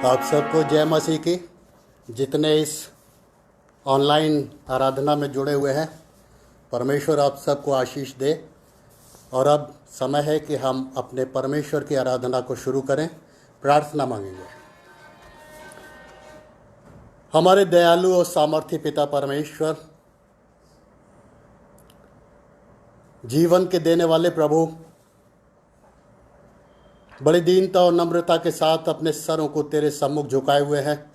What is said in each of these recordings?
आप सबको जय मसीह की। जितने इस ऑनलाइन आराधना में जुड़े हुए हैं, परमेश्वर आप सबको आशीष दे। और अब समय है कि हम अपने परमेश्वर की आराधना को शुरू करें। प्रार्थना मांगेंगे। हमारे दयालु और सामर्थी पिता परमेश्वर, जीवन के देने वाले प्रभु, बड़ी दीनता और नम्रता के साथ अपने सरों को तेरे सम्मुख झुकाए हुए हैं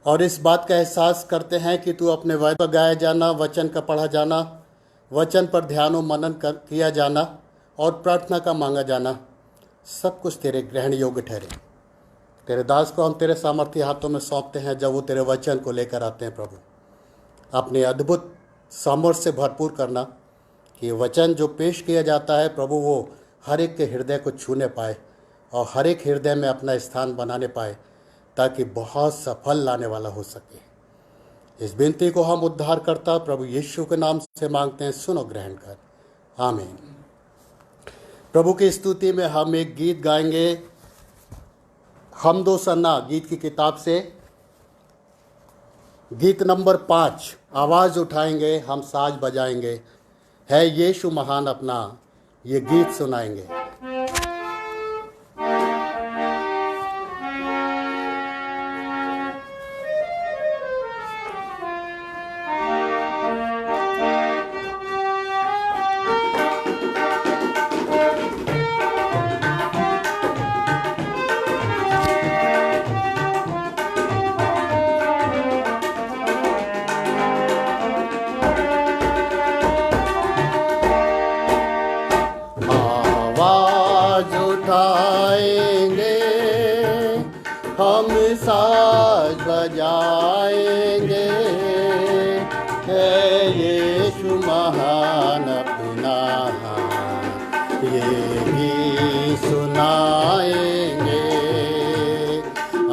और इस बात का एहसास करते हैं कि तू अपने वचन पर गाया जाना, वचन का पढ़ा जाना, वचन पर ध्यान और मनन किया जाना और प्रार्थना का मांगा जाना, सब कुछ तेरे ग्रहण योग्य ठहरे। तेरे दास को हम तेरे सामर्थ्य हाथों में सौंपते हैं जब वो तेरे वचन को लेकर आते हैं। प्रभु, अपने अद्भुत सामर्थ्य से भरपूर करना कि वचन जो पेश किया जाता है प्रभु, वो हर एक के हृदय को छूने पाए और हर एक हृदय में अपना स्थान बनाने पाए, ताकि बहुत सफल लाने वाला हो सके। इस विनती को हम उद्धारकर्ता प्रभु यीशु के नाम से मांगते हैं, सुनो ग्रहण कर, आमीन। प्रभु की स्तुति में हम एक गीत गाएंगे। हम दो सन्ना गीत की किताब से गीत नंबर 5। आवाज़ उठाएंगे, हम साज बजाएंगे, है यीशु महान अपना, ये गीत सुनाएंगे। आवाज उठाएंगे, हम साज बजाएंगे, है यीशु महान अपना, ये गीत सुनाएंगे।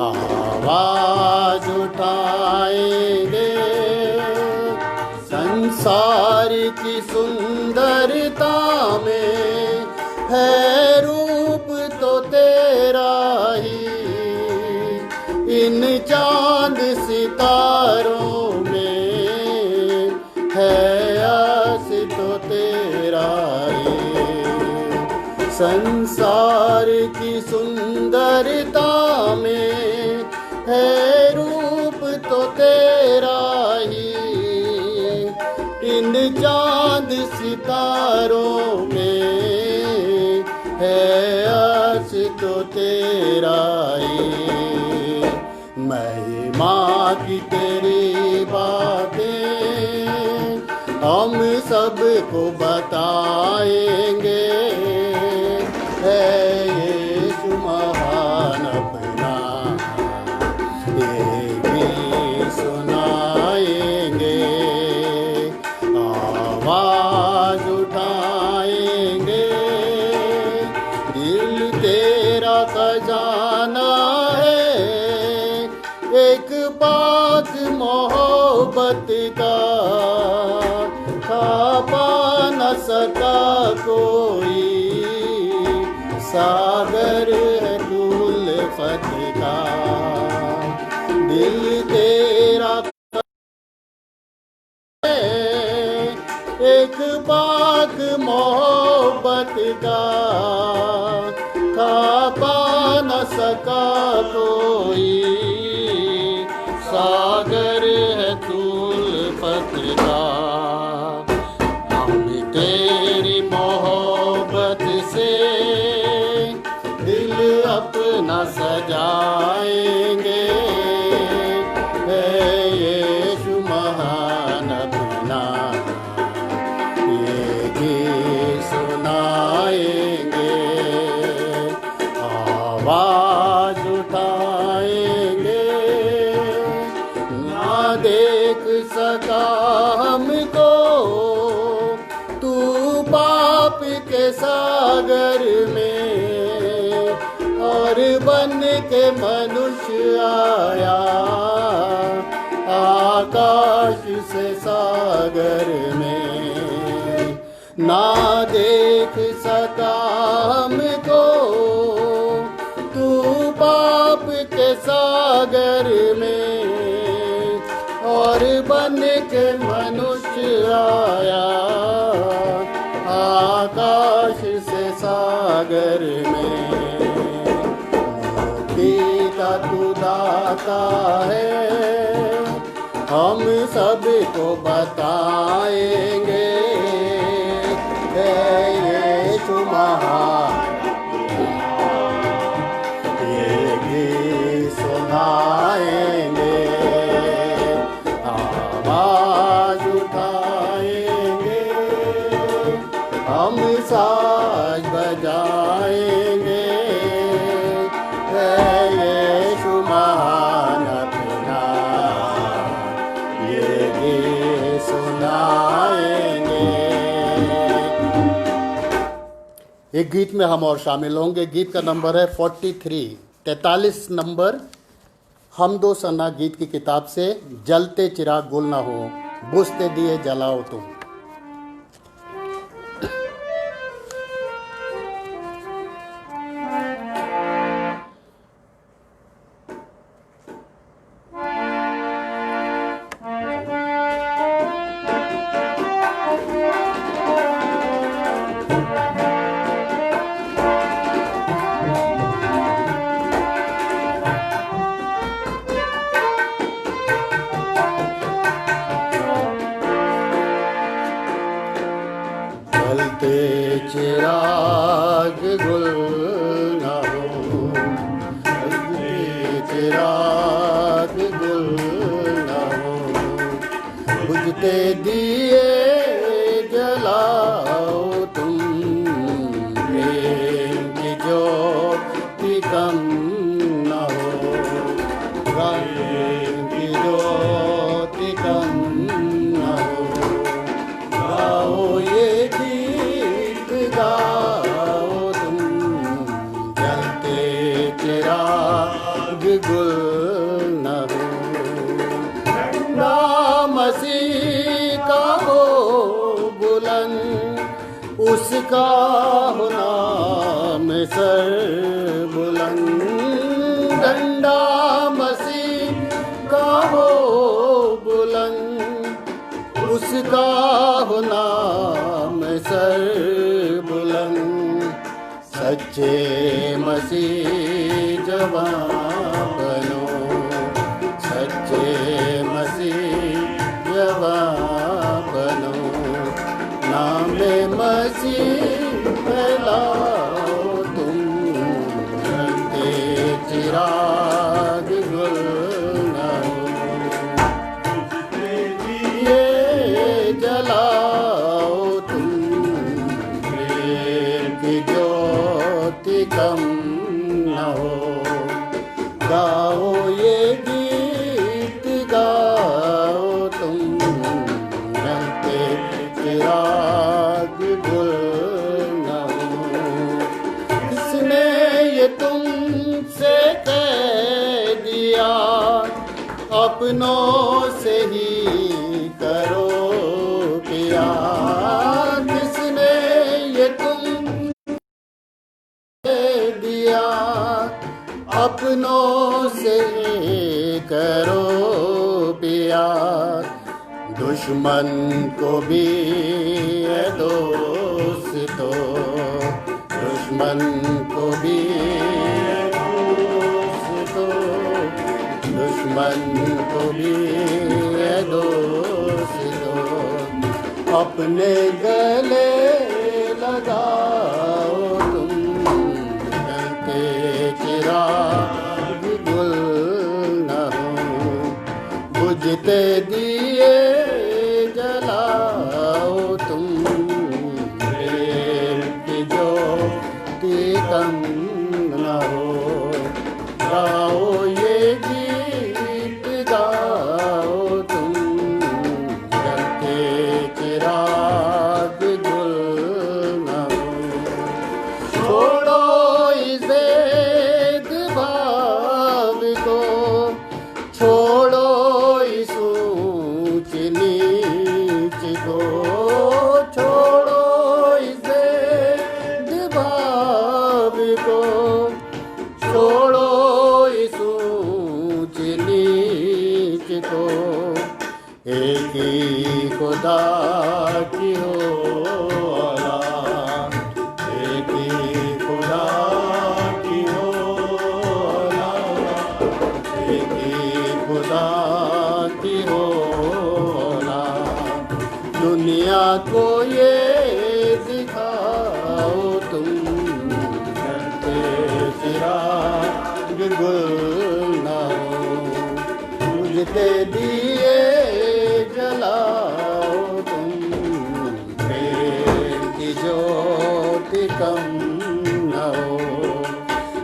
आवाज उठाएंगे, संसार की सुंदरता में है रूप तो तेरा ही, इन चांद सितारों में है आस तो तेरा ही। संसार की सुंदरता में है रूप तो तेरा ही, इन चांद सितारों में है आस तो तेरा ही। महिमा की तेरी बातें हम सबको बताएंगे, है यीशु महान अपना, ये गीत सुनाएंगे। आवाज उठाएंगे, दिल तेरा खजाना है, एक पाक मोहब्बत का, खा न सका कोई, सागर है उल्फत का। दिल तेरा एक पाक मोहब्बत का, खा न सका कोई, सागर है उल्फत का। हम तेरी मोहब्बत से दिल अपना सजाएंगे, है यीशु महान अपना, ये गीत सुनाएंगे। आवाज उठाएंगे, ना देख सका हमको तू पाप के सागर में, और बन के मनुष्य आया आकाश से सागर में। ना देख सका हमको तू पाप के सागर में, और बन के मनुष्य आया आकाश से सागर में। मुक्ति का तू दाता है, हम सबको बताएंगे, है यीशु महान, ये गीत सुनाएंगे। आवाज उठाएंगे, हम साज बजाएंगे, है यीशु महान अपना, ये गीत सुनाएंगे। एक गीत में हम और शामिल होंगे। गीत का नंबर है 43 नंबर। हम दो सन्ना गीत की किताब से, जलते चिराग गुल ना हो, बुझते दिए जलाओ तुम। बुझते दिए जलाओ तुम, प्रेम की ज्योति कम न हो, प्रेम की ज्योति कम न हो। गाओ ये गीत गाओ तुम, जलते चिराग गुल न हो। नाम मसीह का हो बुलंद, उसका हो नाम सर बुलंद। डंडा मसीह का हो बुलंद, उसका हो नाम सर बुलंद। सच्चे मसीह जवान बनो, सच्चे मसीह जवान बनो। नामे मसीह फैलाओ तुम, जलते चिराग गुल न हो। ये जलाओ तुम, प्रेम की ज्योति कम न हो। गाओ ये गीत गाओ तुम, जलते चिराग गुल न हो। किसने ये तुमसे कह दिया, अपनों से ही करो प्यार। किसने ये तुम दिया, अपनों से करो प्यार। दुश्मन को भी है दोस्तों, दुश्मन को भी है दोस्तों, दुश्मन को भी है दोस्तों। अपने गले लगाओ तुम, जलते चिराग गुल न हो। बुझते दिए जलाओ तुम, प्रेम की ज्योति कम न हो। गाओ ये गीत गाओ तुम, जलते चिराग गुल न हो। छोड़ो इस भेदभाव को, छोड़ो इस ऊंच नीच को, छोड़ो इस भेदभाव को, छोड़ो इस ऊंच नीच को। एक ही खुदा की हो औलाद, एक ही खुदा की हो औलाद, एक ही खुदा की हो औलाद। दुनिया को ये दिखाओ तुम, जलते चिराग गुल न हो। बुझते दिए जलाओ तुम, प्रेम की ज्योति कम न हो।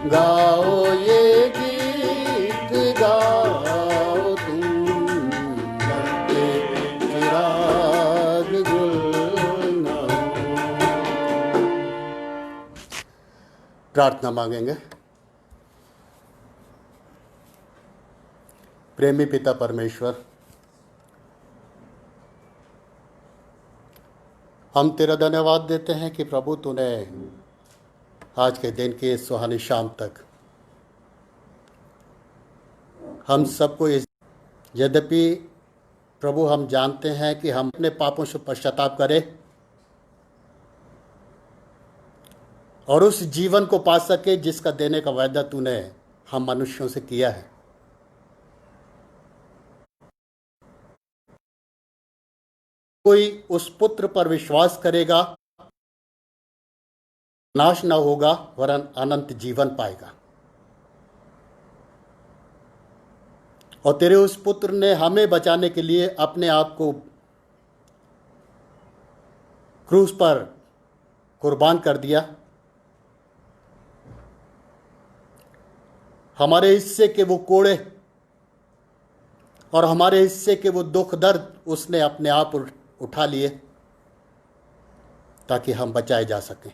गाओ ये गीत गाओ तुम, जलते चिराग गुल न हो। प्रार्थना मांगेंगे। प्रेमी पिता परमेश्वर, हम तेरा धन्यवाद देते हैं कि प्रभु तूने आज के दिन की इस सुहानी शाम तक हम सबको इस, यद्यपि प्रभु हम जानते हैं कि हम अपने पापों से पश्चाताप करें और उस जीवन को पा सके जिसका देने का वायदा तूने हम मनुष्यों से किया है। कोई उस पुत्र पर विश्वास करेगा नाश न होगा वरन अनंत जीवन पाएगा। और तेरे उस पुत्र ने हमें बचाने के लिए अपने आप को क्रूस पर कुर्बान कर दिया। हमारे हिस्से के वो कोड़े और हमारे हिस्से के वो दुख दर्द उसने अपने आप उठा लिए ताकि हम बचाए जा सकें।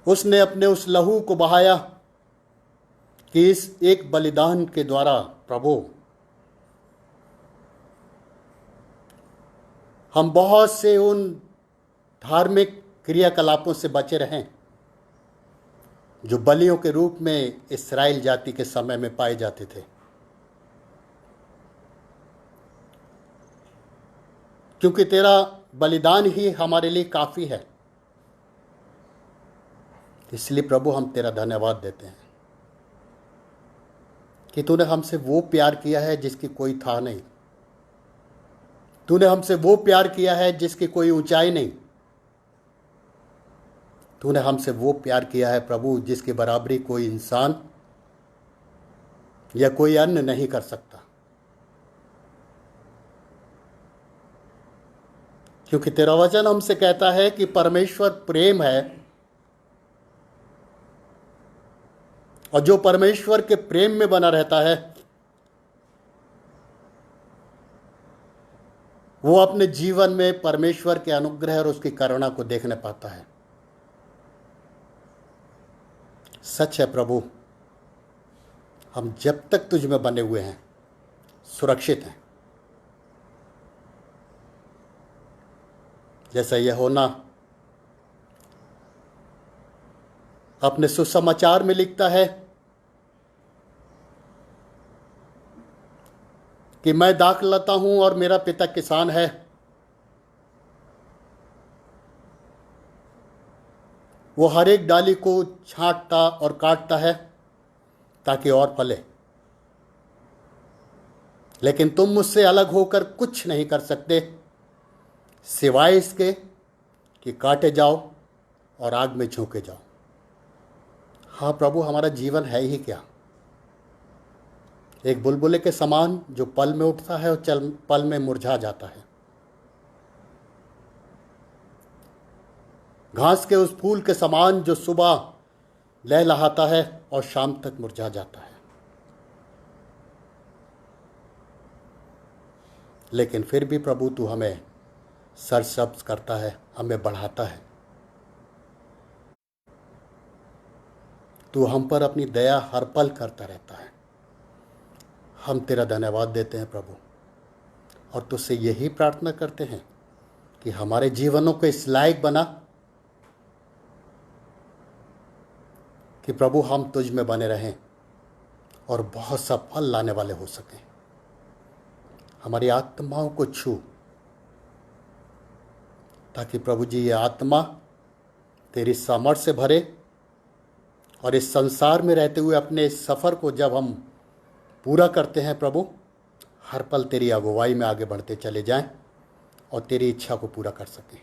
उसने अपने उस लहू को बहाया कि इस एक बलिदान के द्वारा प्रभु हम बहुत से उन धार्मिक क्रियाकलापों से बचे रहें जो बलियों के रूप में इस्राएल जाति के समय में पाए जाते थे। क्योंकि तेरा बलिदान ही हमारे लिए काफ़ी है, इसलिए प्रभु हम तेरा धन्यवाद देते हैं कि तूने हमसे वो प्यार किया है जिसकी कोई था नहीं। तूने हमसे वो प्यार किया है जिसकी कोई ऊंचाई नहीं। तूने हमसे वो प्यार किया है प्रभु जिसकी बराबरी कोई इंसान या कोई अन्य नहीं कर सकता। क्योंकि तेरा वचन हमसे कहता है कि परमेश्वर प्रेम है और जो परमेश्वर के प्रेम में बना रहता है वो अपने जीवन में परमेश्वर के अनुग्रह और उसकी करुणा को देखने पाता है। सच है प्रभु, हम जब तक तुझ में बने हुए हैं सुरक्षित हैं। जैसा यह होना अपने सुसमाचार में लिखता है कि मैं दाख लाता हूं और मेरा पिता किसान है। वो हर एक डाली को छांटता और काटता है ताकि और फले, लेकिन तुम मुझसे अलग होकर कुछ नहीं कर सकते सिवाय इसके कि काटे जाओ और आग में झोंके जाओ। हाँ प्रभु, हमारा जीवन है ही क्या? एक बुलबुले के समान जो पल में उठता है और पल में मुरझा जाता है। घास के उस फूल के समान जो सुबह लहलहाता है और शाम तक मुरझा जाता है, लेकिन फिर भी प्रभु तू हमें सरसब्ज करता है, हमें बढ़ाता है। तू हम पर अपनी दया हर पल करता रहता है। हम तेरा धन्यवाद देते हैं प्रभु, और तुझसे यही प्रार्थना करते हैं कि हमारे जीवनों को इस लायक बना कि प्रभु हम तुझ में बने रहें और बहुत सा फल लाने वाले हो सकें। हमारी आत्माओं को छू ताकि प्रभु जी ये आत्मा तेरी सामर्थ्य से भरे और इस संसार में रहते हुए अपने इस सफ़र को जब हम पूरा करते हैं प्रभु, हर पल तेरी अगुवाई में आगे बढ़ते चले जाएं और तेरी इच्छा को पूरा कर सकें।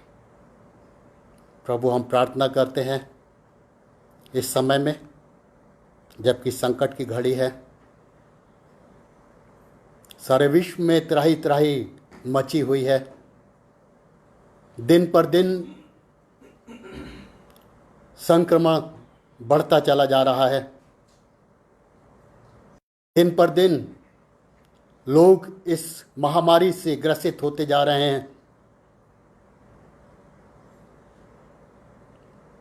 प्रभु हम प्रार्थना करते हैं इस समय में जबकि संकट की घड़ी है, सारे विश्व में त्राही त्राही मची हुई है, दिन पर दिन संक्रमण बढ़ता चला जा रहा है, दिन पर दिन लोग इस महामारी से ग्रसित होते जा रहे हैं।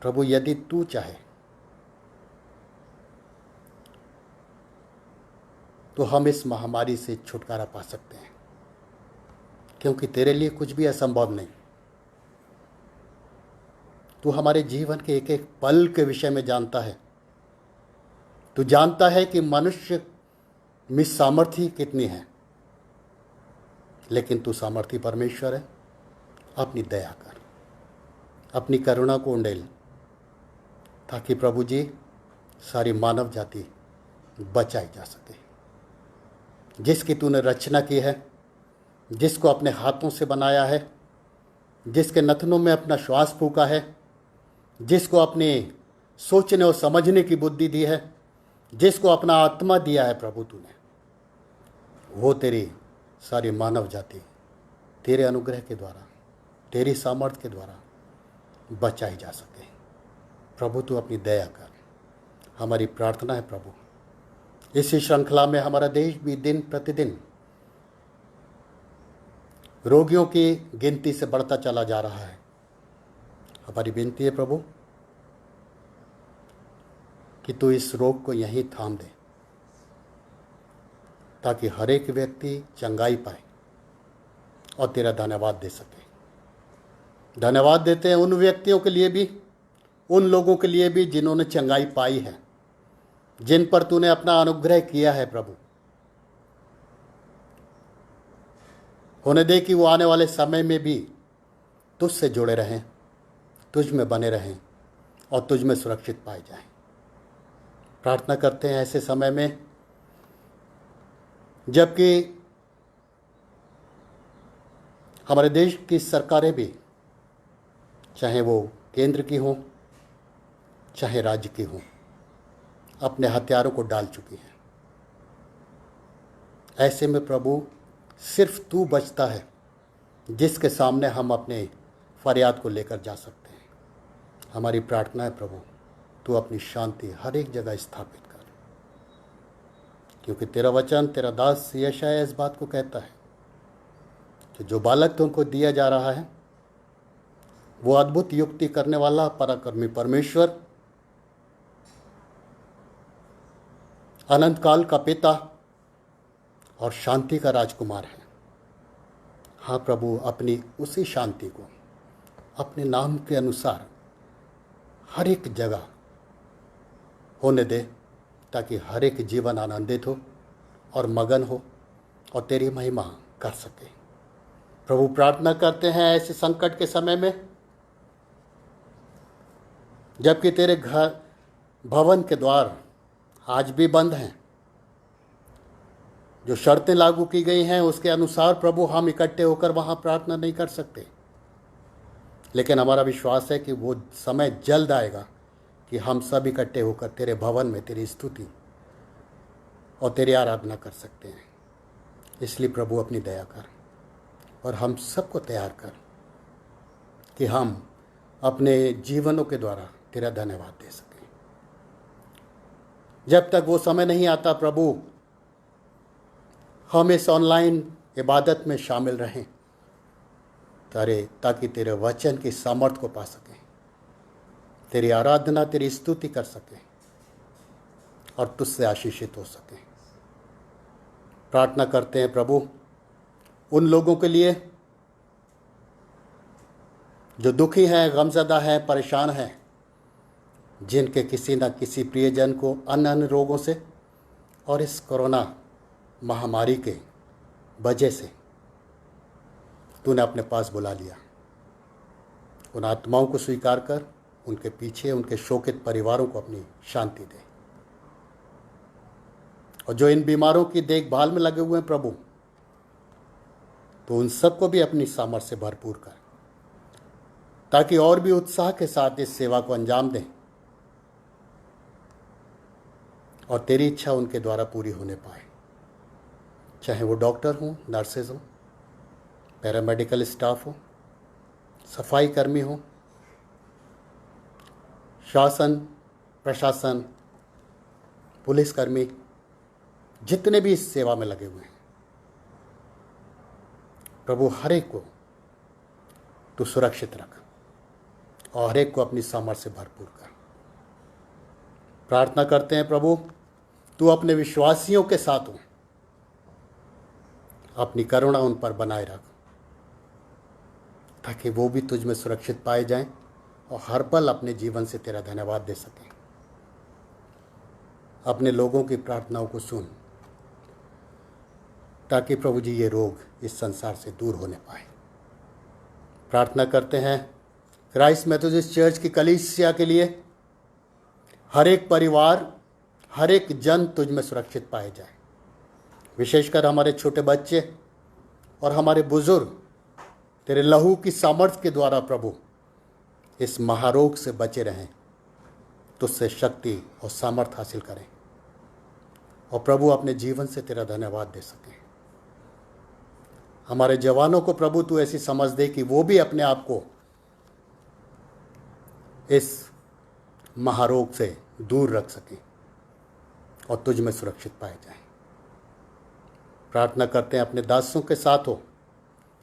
प्रभु यदि तू चाहे तो हम इस महामारी से छुटकारा पा सकते हैं, क्योंकि तेरे लिए कुछ भी असंभव नहीं। तू हमारे जीवन के एक एक पल के विषय में जानता है। तू जानता है कि मनुष्य में सामर्थ्य कितनी है, लेकिन तू सामर्थ्य परमेश्वर है। अपनी दया कर, अपनी करुणा को उंडेल, ताकि प्रभु जी सारी मानव जाति बचाई जा सके। जिसकी तूने रचना की है, जिसको अपने हाथों से बनाया है, जिसके नथनों में अपना श्वास फूका है, जिसको अपने सोचने और समझने की बुद्धि दी है, जिसको अपना आत्मा दिया है प्रभु तूने, वो तेरी सारी मानव जाति तेरे अनुग्रह के द्वारा, तेरी सामर्थ्य के द्वारा बचाई जा सके। प्रभु तू अपनी दया कर, हमारी प्रार्थना है प्रभु। इसी श्रृंखला में हमारा देश भी दिन प्रतिदिन रोगियों की गिनती से बढ़ता चला जा रहा है। हमारी विनती है प्रभु कि तू इस रोग को यहीं थाम दे, ताकि हर एक व्यक्ति चंगाई पाए और तेरा धन्यवाद दे सके। धन्यवाद देते हैं उन व्यक्तियों के लिए भी, उन लोगों के लिए भी जिन्होंने चंगाई पाई है, जिन पर तूने अपना अनुग्रह किया है प्रभु। होने दे कि वो आने वाले समय में भी तुझसे जुड़े रहें, तुझ में बने रहें और तुझ में सुरक्षित पाए जाएं। प्रार्थना करते हैं ऐसे समय में जबकि हमारे देश की सरकारें भी, चाहे वो केंद्र की हों चाहे राज्य की हों, अपने हथियारों को डाल चुकी हैं। ऐसे में प्रभु सिर्फ तू बचता है जिसके सामने हम अपने फरियाद को लेकर जा सकते हैं। हमारी प्रार्थना है प्रभु तू अपनी शांति हर एक जगह स्थापित कर, क्योंकि तेरा वचन, तेरा दास यशायाह इस बात को कहता है कि जो बालक तुमको दिया जा रहा है वो अद्भुत युक्ति करने वाला, पराक्रमी परमेश्वर, अनंत काल का पिता और शांति का राजकुमार है। हाँ प्रभु, अपनी उसी शांति को अपने नाम के अनुसार हर एक जगह होने दे, ताकि हर एक जीवन आनंदित हो और मगन हो और तेरी महिमा कर सके। प्रभु प्रार्थना करते हैं ऐसे संकट के समय में, जबकि तेरे घर भवन के द्वार आज भी बंद हैं, जो शर्तें लागू की गई हैं उसके अनुसार प्रभु हम इकट्ठे होकर वहां प्रार्थना नहीं कर सकते। लेकिन हमारा विश्वास है कि वो समय जल्द आएगा कि हम सब इकट्ठे होकर तेरे भवन में तेरी स्तुति और तेरी आराधना कर सकते हैं। इसलिए प्रभु अपनी दया कर और हम सबको तैयार कर कि हम अपने जीवनों के द्वारा तेरा धन्यवाद दे सकें। जब तक वो समय नहीं आता प्रभु, हम इस ऑनलाइन इबादत में शामिल रहें ताकि तेरे वचन की सामर्थ को पा सकें, तेरी आराधना, तेरी स्तुति कर सकें और तुझसे आशीषित हो सकें। प्रार्थना करते हैं प्रभु उन लोगों के लिए जो दुखी हैं, गमज़दा हैं, परेशान हैं, जिनके किसी न किसी प्रियजन को अन्य रोगों से और इस कोरोना महामारी के वजह से तूने अपने पास बुला लिया। उन आत्माओं को स्वीकार कर, उनके पीछे उनके शोकित परिवारों को अपनी शांति दे। और जो इन बीमारों की देखभाल में लगे हुए हैं प्रभु, तो उन सबको भी अपनी सामर्थ्य से भरपूर कर, ताकि और भी उत्साह के साथ इस सेवा को अंजाम दें और तेरी इच्छा उनके द्वारा पूरी होने पाए। चाहे वो डॉक्टर हों, नर्सेज हों, पैरामेडिकल स्टाफ हो, सफाई कर्मी हो, शासन प्रशासन, पुलिसकर्मी, जितने भी इस सेवा में लगे हुए हैं प्रभु, हर एक को तू सुरक्षित रख और हर एक को अपनी सामर्थ्य से भरपूर कर। प्रार्थना करते हैं प्रभु तू अपने विश्वासियों के साथ हो, अपनी करुणा उन पर बनाए रख, ताकि वो भी तुझ में सुरक्षित पाए जाएं और हर पल अपने जीवन से तेरा धन्यवाद दे सकें। अपने लोगों की प्रार्थनाओं को सुन, ताकि प्रभु जी ये रोग इस संसार से दूर होने पाए। प्रार्थना करते हैं क्राइस्ट मेथोडिस्ट चर्च की कलीसिया के लिए, हर एक परिवार, हर एक जन तुझ में सुरक्षित पाए जाए। विशेषकर हमारे छोटे बच्चे और हमारे बुजुर्ग तेरे लहू की सामर्थ्य के द्वारा प्रभु इस महारोग से बचे रहें, तुझसे शक्ति और सामर्थ्य हासिल करें और प्रभु अपने जीवन से तेरा धन्यवाद दे सकें। हमारे जवानों को प्रभु तू ऐसी समझ दे कि वो भी अपने आप को इस महारोग से दूर रख सकें और तुझ में सुरक्षित पाए जाएं। प्रार्थना करते हैं अपने दासों के साथ हो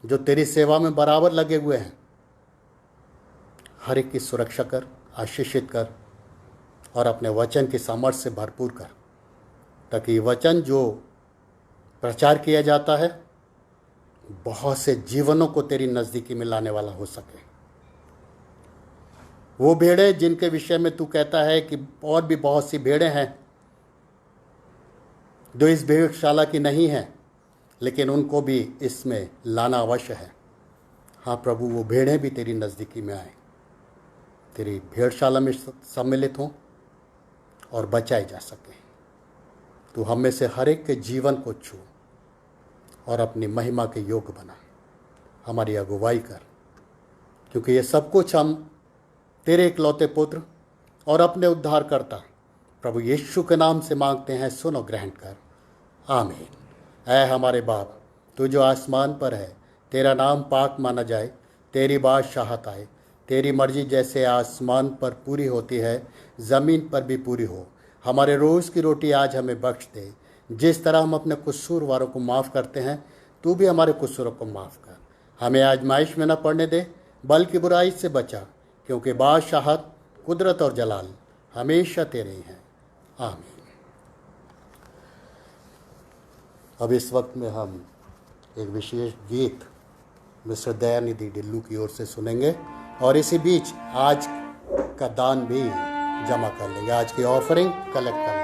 जो तेरी सेवा में बराबर लगे हुए हैं। हर एक की सुरक्षा कर, आशीषित कर और अपने वचन की सामर्थ्य से भरपूर कर, ताकि वचन जो प्रचार किया जाता है बहुत से जीवनों को तेरी नज़दीकी में लाने वाला हो सके। वो भेड़ें जिनके विषय में तू कहता है कि और भी बहुत सी भेड़ें हैं जो इस भेड़शाला की नहीं हैं, लेकिन उनको भी इसमें लाना अवश्य है। हाँ प्रभु, वो भेड़ें भी तेरी नज़दीकी में आए, तेरी भेड़शाला में सम्मिलित हों और बचाई जा सके। तू हम में से हर एक के जीवन को छू और अपनी महिमा के योग्य बना, हमारी अगुवाई कर, क्योंकि ये सब कुछ हम तेरे इकलौते पुत्र और अपने उद्धारकर्ता प्रभु यीशु के नाम से मांगते हैं। सुन और ग्रहण कर, आमीन। ऐ हमारे बाप, तू जो आसमान पर है, तेरा नाम पाक माना जाए, तेरी बादशाहत आए, तेरी मर्जी जैसे आसमान पर पूरी होती है ज़मीन पर भी पूरी हो। हमारे रोज़ की रोटी आज हमें बख्श दे, जिस तरह हम अपने कसूरवारों को माफ़ करते हैं, तू भी हमारे कसूरों को माफ़ कर। हमें आजमाइश में न पड़ने दे, बल्कि बुराई से बचा, क्योंकि बादशाहत, कुदरत और जलाल हमेशा तेरे ही हैं। आमीन। अब इस वक्त में हम एक विशेष गीत मिस्टर दयानिधि डिल्लू की ओर से सुनेंगे और इसी बीच आज का दान भी जमा कर लेंगे, आज की ऑफरिंग कलेक्ट कर लेंगे।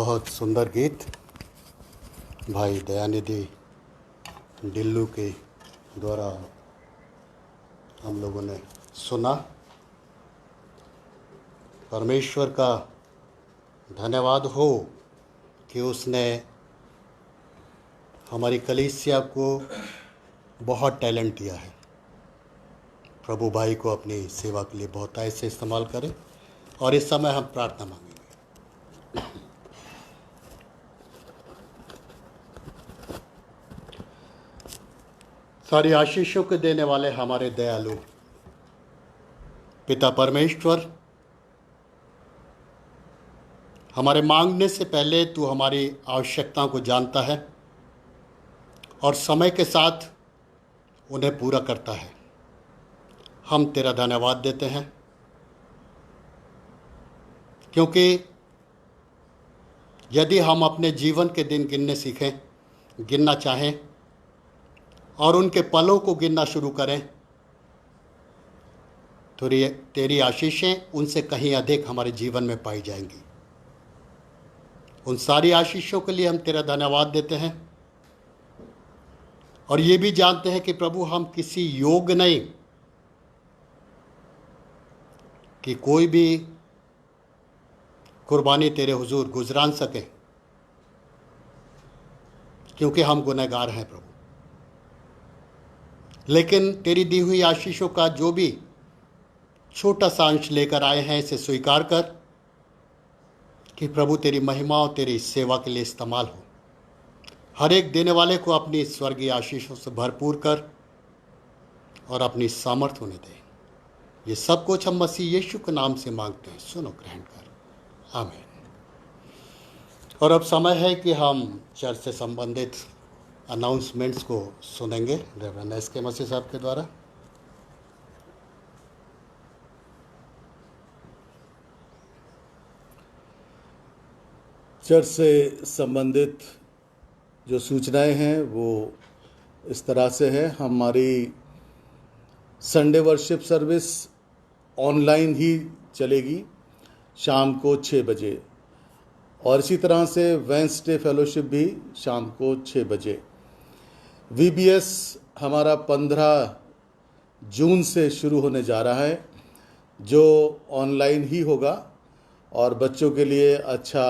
बहुत सुंदर गीत भाई दयानिधि डिल्लू के द्वारा हम लोगों ने सुना। परमेश्वर का धन्यवाद हो कि उसने हमारी कलीसिया को बहुत टैलेंट दिया है। प्रभु भाई को अपनी सेवा के लिए बहुत ऐसे इस्तेमाल करें। और इस समय हम प्रार्थना मांगेंगे। सारी आशीषों के देने वाले हमारे दयालु पिता परमेश्वर, हमारे मांगने से पहले तू हमारी आवश्यकताओं को जानता है और समय के साथ उन्हें पूरा करता है। हम तेरा धन्यवाद देते हैं क्योंकि यदि हम अपने जीवन के दिन गिनना चाहें और उनके पलों को गिनना शुरू करें तो तेरी आशीषें उनसे कहीं अधिक हमारे जीवन में पाई जाएंगी। उन सारी आशीषों के लिए हम तेरा धन्यवाद देते हैं और ये भी जानते हैं कि प्रभु हम किसी योग्य नहीं कि कोई भी कुर्बानी तेरे हुजूर गुजरान सके, क्योंकि हम गुनहगार हैं प्रभु। लेकिन तेरी दी हुई आशीषों का जो भी छोटा सा अंश लेकर आए हैं, इसे स्वीकार कर कि प्रभु तेरी महिमा और तेरी सेवा के लिए इस्तेमाल हो। हर एक देने वाले को अपनी स्वर्गीय आशीषों से भरपूर कर और अपनी सामर्थ्य होने दे। ये सब कुछ हम मसीह यीशु के नाम से मांगते हैं, सुनो, ग्रहण कर, आमीन। और अब समय है कि हम चर्च से संबंधित अनाउंसमेंट्स को सुनेंगे रेवरेंड एस.के. मसीह साहब के द्वारा। चर्च से संबंधित जो सूचनाएं हैं वो इस तरह से है। हमारी संडे वर्शिप सर्विस ऑनलाइन ही चलेगी शाम को 6 बजे, और इसी तरह से वेंसडे फेलोशिप भी शाम को 6 बजे। VBS हमारा 15 जून से शुरू होने जा रहा है, जो ऑनलाइन ही होगा और बच्चों के लिए अच्छा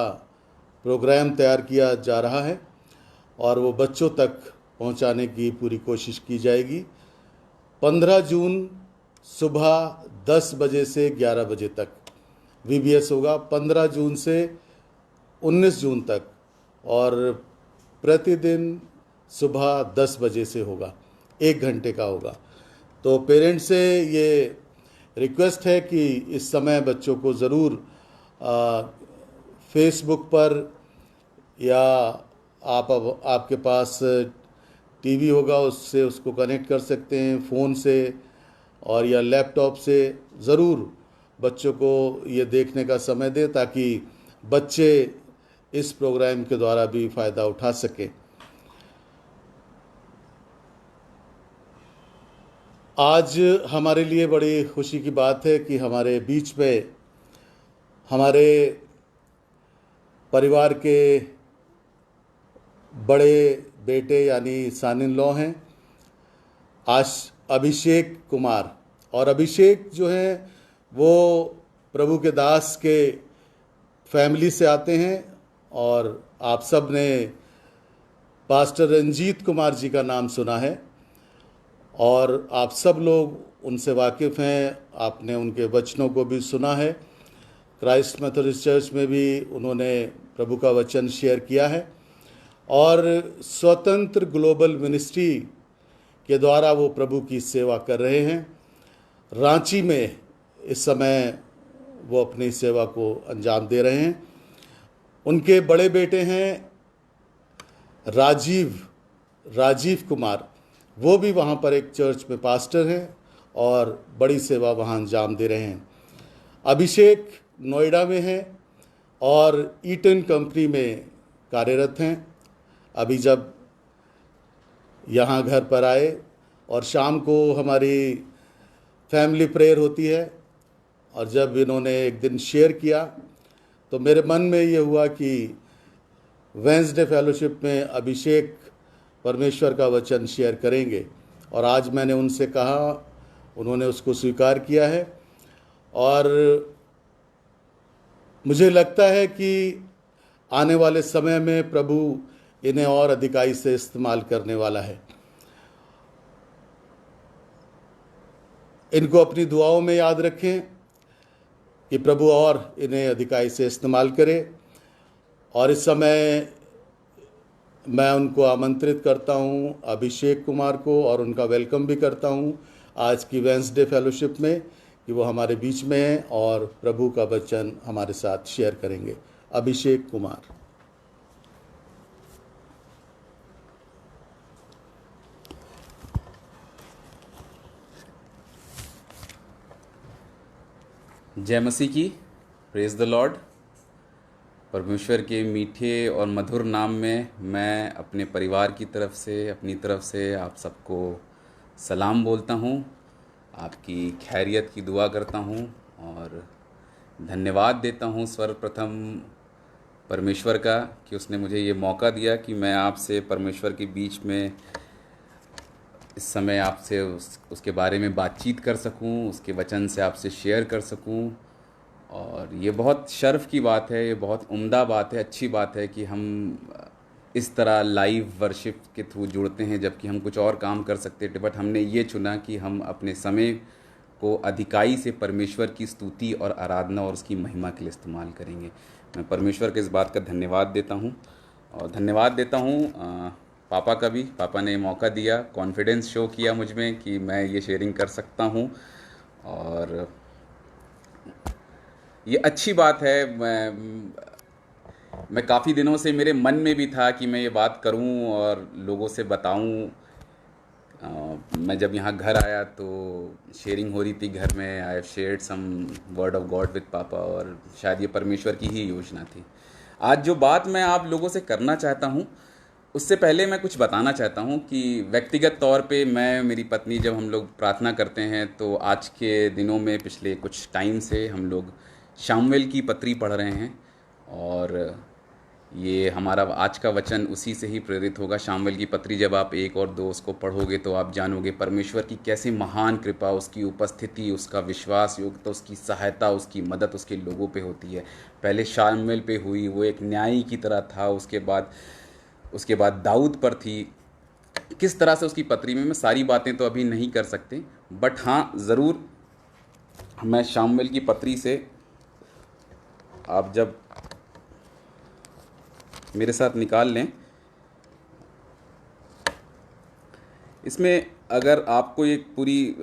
प्रोग्राम तैयार किया जा रहा है और वो बच्चों तक पहुंचाने की पूरी कोशिश की जाएगी। 15 जून सुबह 10 बजे से 11 बजे तक VBS होगा, 15 जून से 19 जून तक, और प्रतिदिन सुबह 10 बजे से होगा, 1 घंटे का होगा। तो पेरेंट्स से ये रिक्वेस्ट है कि इस समय बच्चों को ज़रूर फेसबुक पर या आपके पास टीवी होगा उससे उसको कनेक्ट कर सकते हैं, फ़ोन से और या लैपटॉप से ज़रूर बच्चों को ये देखने का समय दें ताकि बच्चे इस प्रोग्राम के द्वारा भी फ़ायदा उठा सकें। आज हमारे लिए बड़ी खुशी की बात है कि हमारे बीच में हमारे परिवार के बड़े बेटे यानी सन इन लॉ हैं अभिषेक कुमार। और अभिषेक जो है वो प्रभु के दास के फैमिली से आते हैं और आप सब ने पास्टर रंजीत कुमार जी का नाम सुना है और आप सब लोग उनसे वाकिफ़ हैं, आपने उनके वचनों को भी सुना है। क्राइस्ट मेथोडिस्ट चर्च में भी उन्होंने प्रभु का वचन शेयर किया है और स्वतंत्र ग्लोबल मिनिस्ट्री के द्वारा वो प्रभु की सेवा कर रहे हैं। रांची में इस समय वो अपनी सेवा को अंजाम दे रहे हैं। उनके बड़े बेटे हैं राजीव कुमार, वो भी वहाँ पर एक चर्च में पास्टर हैं और बड़ी सेवा वहाँ अंजाम दे रहे हैं। अभिषेक नोएडा में हैं और ईटन कंपनी में कार्यरत हैं। अभी जब यहाँ घर पर आए और शाम को हमारी फैमिली प्रेयर होती है, और जब इन्होंने एक दिन शेयर किया तो मेरे मन में ये हुआ कि वेंसडे फेलोशिप में अभिषेक परमेश्वर का वचन शेयर करेंगे। और आज मैंने उनसे कहा, उन्होंने उसको स्वीकार किया है और मुझे लगता है कि आने वाले समय में प्रभु इन्हें और अधिकाई से इस्तेमाल करने वाला है। इनको अपनी दुआओं में याद रखें कि प्रभु और इन्हें अधिकाई से इस्तेमाल करे। और इस समय मैं उनको आमंत्रित करता हूं, अभिषेक कुमार को, और उनका वेलकम भी करता हूं आज की वेंसडे फेलोशिप में, कि वो हमारे बीच में हैं और प्रभु का वचन हमारे साथ शेयर करेंगे। अभिषेक कुमार। जय मसीह की। Praise the Lord. परमेश्वर के मीठे और मधुर नाम में मैं अपने परिवार की तरफ से, अपनी तरफ से आप सबको सलाम बोलता हूँ, आपकी खैरियत की दुआ करता हूँ और धन्यवाद देता हूँ सर्वप्रथम परमेश्वर का कि उसने मुझे ये मौका दिया कि मैं आपसे परमेश्वर के बीच में इस समय आपसे उसके बारे में बातचीत कर सकूं, उसके वचन से आपसे शेयर कर सकूं। और ये बहुत शर्फ की बात है, ये बहुत उम्दा बात है, अच्छी बात है कि हम इस तरह लाइव वर्शिप के थ्रू जुड़ते हैं, जबकि हम कुछ और काम कर सकते थे, बट हमने ये चुना कि हम अपने समय को अधिकाई से परमेश्वर की स्तुति और आराधना और उसकी महिमा के लिए इस्तेमाल करेंगे। मैं परमेश्वर के इस बात का धन्यवाद देता हूँ और धन्यवाद देता हूँ पापा का भी। पापा ने मौका दिया, कॉन्फिडेंस शो किया मुझ में कि मैं ये शेयरिंग कर सकता हूँ और ये अच्छी बात है। मैं काफ़ी दिनों से मेरे मन में भी था कि मैं ये बात करूं और लोगों से बताऊं। मैं जब यहाँ घर आया तो शेयरिंग हो रही थी घर में। I have shared some word of God with पापा और शायद ये परमेश्वर की ही योजना थी। आज जो बात मैं आप लोगों से करना चाहता हूँ, उससे पहले मैं कुछ बताना चाहता हूँ कि व्यक्तिगत तौर पे मैं, मेरी पत्नी, जब हम लोग प्रार्थना करते हैं तो आज के दिनों में पिछले कुछ टाइम से हम लोग शामुएल की पत्री पढ़ रहे हैं और ये हमारा आज का वचन उसी से ही प्रेरित होगा। शामुएल की पत्री जब आप 1 और 2 उसको पढ़ोगे तो आप जानोगे परमेश्वर की कैसी महान कृपा, उसकी उपस्थिति, उसका विश्वास योग्यता, उसकी सहायता, उसकी मदद उसके लोगों पे होती है। पहले शामुएल पे हुई, वो एक न्यायी की तरह था। उसके बाद दाऊद पर थी। किस तरह से उसकी पत्री में, मैं सारी बातें तो अभी नहीं कर सकते, बट हाँ ज़रूर मैं शामुएल की पत्री से, आप जब मेरे साथ निकाल लें, इसमें अगर आपको एक पूरी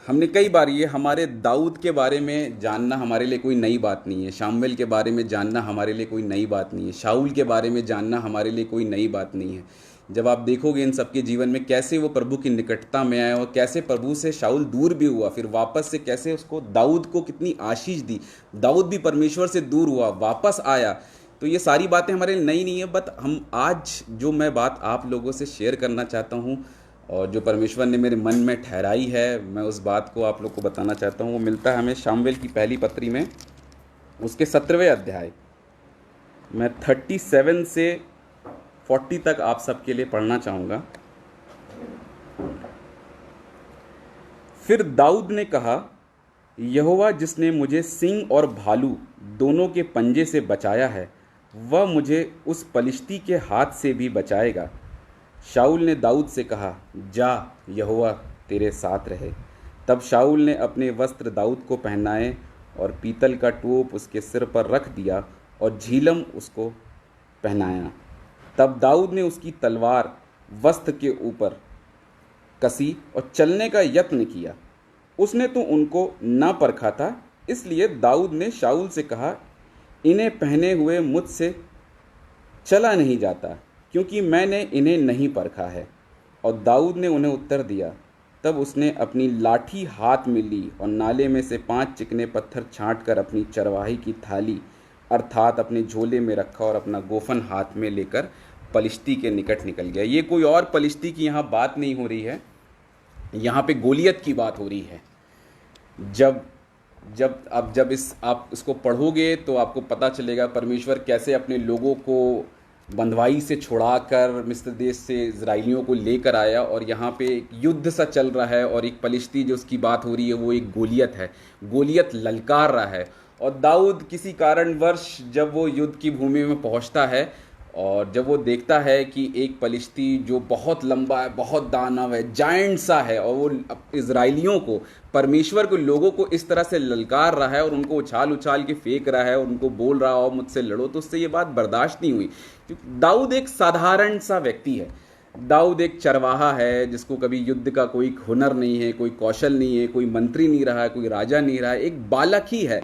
हमने कई बार, ये हमारे दाऊद के बारे में जानना हमारे लिए कोई नई बात नहीं है, शामुएल के बारे में जानना हमारे लिए कोई नई बात नहीं है, शाऊल के बारे में जानना हमारे लिए कोई नई बात नहीं है। जब आप देखोगे इन सबके जीवन में कैसे वो प्रभु की निकटता में आए और कैसे प्रभु से शाऊल दूर भी हुआ, फिर वापस से कैसे उसको दाऊद को कितनी आशीष दी, दाऊद भी परमेश्वर से दूर हुआ, वापस आया, तो ये सारी बातें हमारे लिए नई नहीं है। बट हम आज जो मैं बात आप लोगों से शेयर करना चाहता हूँ और जो परमेश्वर ने मेरे मन में ठहराई है, मैं उस बात को आप लोग को बताना चाहता हूँ। वो मिलता है हमें शामुएल की पहली पत्री में, उसके 17वें अध्याय। मैं 37 से 40 तक आप सबके लिए पढ़ना चाहूँगा। फिर दाऊद ने कहा, यहोवा जिसने मुझे सिंह और भालू दोनों के पंजे से बचाया है, वह मुझे उस पलिश्ती के हाथ से भी बचाएगा। शाऊल ने दाऊद से कहा, जा, यहोवा तेरे साथ रहे। तब शाऊल ने अपने वस्त्र दाऊद को पहनाए और पीतल का टोप उसके सिर पर रख दिया और झीलम उसको पहनाया। तब दाऊद ने उसकी तलवार वस्त्र के ऊपर कसी और चलने का यत्न किया। उसने तो उनको न परखा था, इसलिए दाऊद ने शाऊल से कहा, इन्हें पहने हुए मुझसे चला नहीं जाता, क्योंकि मैंने इन्हें नहीं परखा है। और दाऊद ने उन्हें उत्तर दिया। तब उसने अपनी लाठी हाथ में ली और नाले में से 5 चिकने पत्थर छांटकर अपनी चरवाही की थाली अर्थात अपने झोले में रखा और अपना गोफन हाथ में लेकर पलिश्ती के निकट निकल गया। ये कोई और पलिश्ती की यहाँ बात नहीं हो रही है, यहाँ पे गोलियत की बात हो रही है। जब आप इसको पढ़ोगे तो आपको पता चलेगा परमेश्वर कैसे अपने लोगों को बंधुआई से छुड़ाकर मिस्र देश से इजराइलियों को लेकर आया, और यहाँ पे एक युद्ध सा चल रहा है, और एक पलिश्ती जो उसकी बात हो रही है वो एक गोलियत है। गोलियत ललकार रहा है, और दाऊद किसी कारणवश जब वो युद्ध की भूमि में पहुँचता है और जब वो देखता है कि एक पलिश्ती जो बहुत लंबा है, बहुत दानव है, जायंट सा है, और वो इजराइलियों को, परमेश्वर के लोगों को इस तरह से ललकार रहा है और उनको उछाल उछाल के फेंक रहा है और उनको बोल रहा हो मुझसे लड़ो, तो उससे ये बात बर्दाश्त नहीं हुई। क्योंकि दाऊद एक साधारण सा व्यक्ति है, दाऊद एक चरवाहा है जिसको कभी युद्ध का कोई हुनर नहीं है, कोई कौशल नहीं है, कोई मंत्री नहीं रहा है, कोई राजा नहीं रहा है, एक बालक ही है।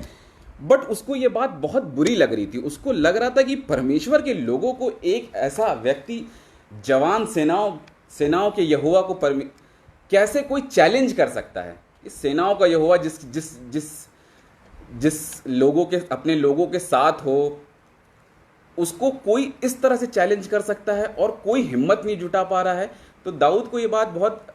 बट उसको ये बात बहुत बुरी लग रही थी। उसको लग रहा था कि परमेश्वर के लोगों को एक ऐसा व्यक्ति, जवान सेनाओं के यहोवा को कैसे कोई चैलेंज कर सकता है। इस सेनाओं का यहोवा जिस जिस जिस जिस लोगों के, अपने लोगों के साथ हो, उसको कोई इस तरह से चैलेंज कर सकता है और कोई हिम्मत नहीं जुटा पा रहा है। तो दाऊद को ये बात बहुत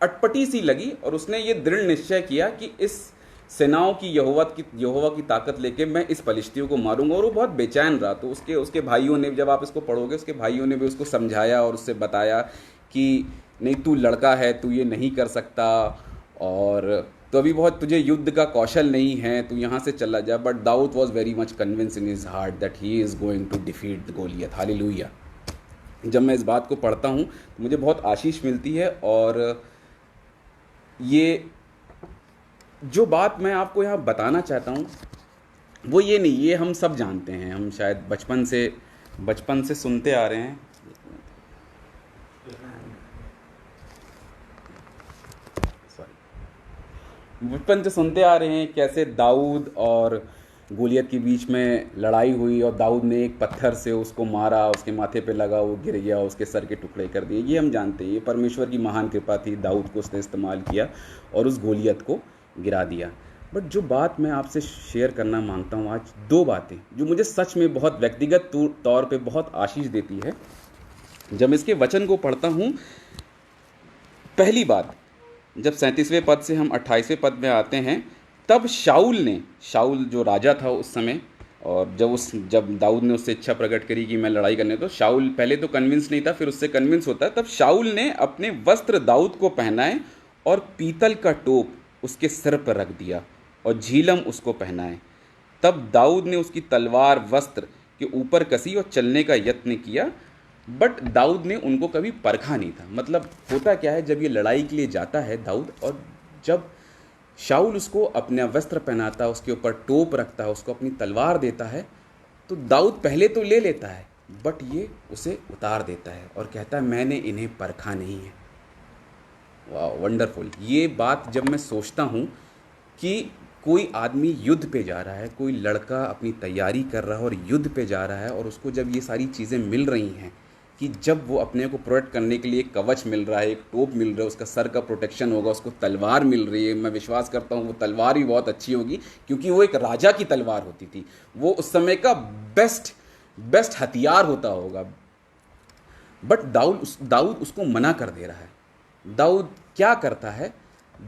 अटपटी सी लगी और उसने ये दृढ़ निश्चय किया कि इस सेनाओं की यहोवा की ताकत लेके मैं इस पलिश्तियों को मारूंगा। और वो बहुत बेचैन रहा। तो उसके भाइयों ने, जब आप इसको पढ़ोगे, उसके भाइयों ने भी उसको समझाया और उससे बताया कि नहीं, तू लड़का है, तू ये नहीं कर सकता, और तो अभी बहुत तुझे युद्ध का कौशल नहीं है, तू यहाँ से चला जा। बट दाऊद was very much convince in his heart that he is going to defeat the Goliath. Hallelujah. जब मैं इस बात को पढ़ता हूँ तो मुझे बहुत आशीष मिलती है। और ये जो बात मैं आपको यहाँ बताना चाहता हूँ वो ये नहीं, ये हम सब जानते हैं, हम शायद बचपन से सुनते आ रहे हैं। बचपन से सुनते आ रहे हैं कैसे दाऊद और गोलियत के बीच में लड़ाई हुई और दाऊद ने एक पत्थर से उसको मारा, उसके माथे पे लगा, वो गिर गया, उसके सर के टुकड़े कर दिए। ये हम जानते हैं, ये परमेश्वर की महान कृपा थी, दाऊद को उसने इस्तेमाल किया और उस गोलियत को गिरा दिया। बट जो बात मैं आपसे शेयर करना मांगता हूँ आज, दो बातें जो मुझे सच में बहुत व्यक्तिगत तौर पे बहुत आशीष देती है जब मैं इसके वचन को पढ़ता हूँ। पहली बात, जब 37वें पद से हम 28वें पद में आते हैं, तब शाऊल जो राजा था उस समय, और जब दाऊद ने उससे इच्छा प्रकट करी कि मैं लड़ाई करने, तो शाऊल पहले तो कन्विंस नहीं था, फिर उससे कन्विंस होता है। तब शाऊल ने अपने वस्त्र दाऊद को पहनाए और पीतल का टोप उसके सिर पर रख दिया और झीलम उसको पहनाए। तब दाऊद ने उसकी तलवार वस्त्र के ऊपर कसी और चलने का यत्न किया, बट दाऊद ने उनको कभी परखा नहीं था। मतलब होता क्या है, जब ये लड़ाई के लिए जाता है दाऊद, और जब शाऊल उसको अपना वस्त्र पहनाता है, उसके ऊपर टोप रखता है, उसको अपनी तलवार देता है, तो दाऊद पहले तो ले लेता है, बट ये उसे उतार देता है और कहता है मैंने इन्हें परखा नहीं है। वाह, वंडरफुल। ये बात जब मैं सोचता हूँ कि कोई आदमी युद्ध पे जा रहा है, कोई लड़का अपनी तैयारी कर रहा है और युद्ध पे जा रहा है, और उसको जब ये सारी चीज़ें मिल रही हैं कि जब वो अपने को प्रोटेक्ट करने के लिए एक कवच मिल रहा है, एक टोप मिल रहा है, उसका सर का प्रोटेक्शन होगा, उसको तलवार मिल रही है। मैं विश्वास करता हूँ वो तलवार भी बहुत अच्छी होगी, क्योंकि वो एक राजा की तलवार होती थी, वो उस समय का बेस्ट हथियार होता होगा। बट दाऊद उसको मना कर दे रहा है। दाऊद क्या करता है?